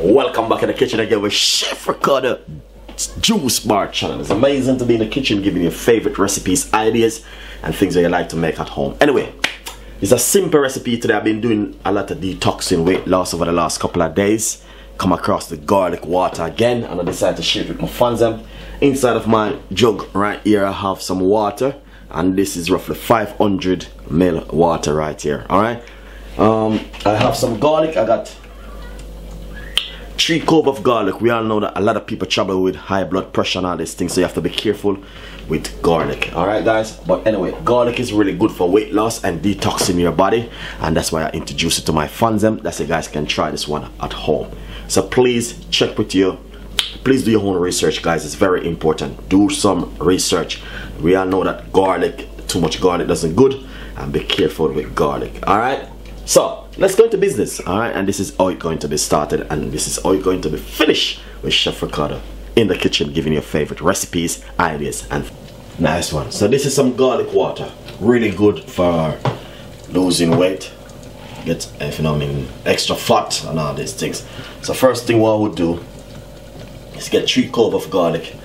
Welcome back in the kitchen again with Chef Ricardo Juice Bar channel. It's amazing to be in the kitchen giving you favorite recipes, ideas and things that you like to make at home. Anyway, it's a simple recipe today. I've been doing a lot of detoxing, weight loss over the last couple of days. Come across the garlic water again and I decided to share it with my fans. Inside of my jug right here I have some water, and this is roughly 500 ml water right here. Alright, I have some garlic. I got 3 cloves of garlic. We all know that a lot of people trouble with high blood pressure and all these things, so you have to be careful with garlic. Alright guys, but anyway, garlic is really good for weight loss and detoxing your body, and that's why I introduced it to my fans. That's why you guys can try this one at home. So please check with you. Please do your own research, guys. It's very important. Do some research. We all know that garlic, too much garlic doesn't good, and be careful with garlic. Alright, so let's go into business. Alright, and this is how it's going to be started, and this is how it's going to be finished with Chef Ricardo in the kitchen giving you your favorite recipes, ideas, and nice one. So this is some garlic water, really good for losing weight, get, if you know what I mean, extra fat and all these things. So first thing what I would do is get 3 cloves of garlic,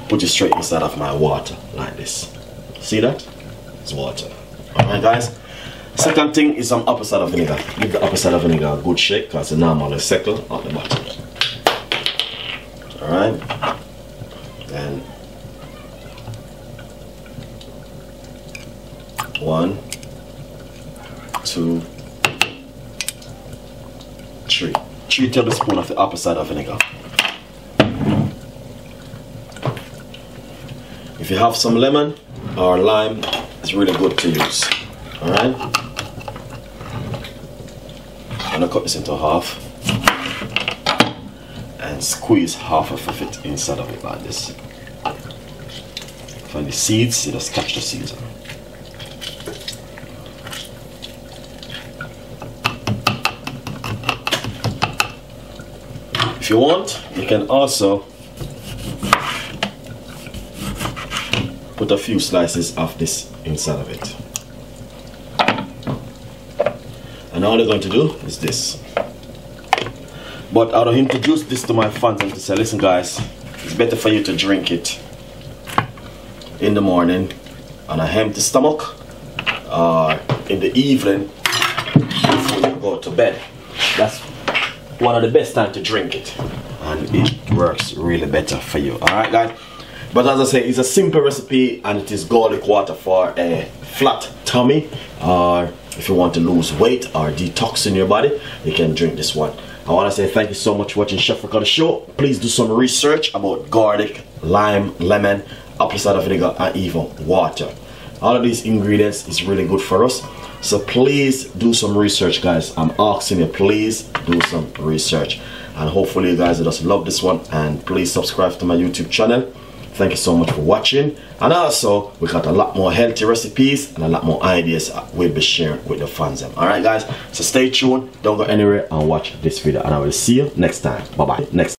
put it straight inside of my water like this. See that? It's water. Alright guys. Second thing is some apple cider vinegar. Give the apple cider vinegar a good shake because the normal is settle at the bottom. Alright. Then 1, 2, 3. 3 tablespoons of the apple cider vinegar. If you have some lemon or lime, it's really good to use. Alright? I'm gonna cut this into half and squeeze half of it inside of it like this. Find the seeds, you just catch the seeds. If you want, you can also put a few slices of this inside of it. And all they're going to do is this. But I would introduce this to my fans and to say, listen guys, it's better for you to drink it in the morning on an empty stomach or in the evening before you go to bed. That's one of the best times to drink it, and it works really better for you. Alright guys, but as I say, it's a simple recipe and it is garlic water for a flat tummy, or if you want to lose weight or detox in your body, you can drink this one. I want to say thank you so much for watching Chef Ricardo show. Please do some research about garlic, lime, lemon, apple cider vinegar and even water. All of these ingredients is really good for us, so please do some research guys. I'm asking you, please do some research, and hopefully you guys will just love this one. And please subscribe to my YouTube channel. Thank you so much for watching, and also we got a lot more healthy recipes and a lot more ideas we'll be sharing with the fans. Alright guys, so stay tuned, don't go anywhere and watch this video, and I will see you next time. Bye bye. Next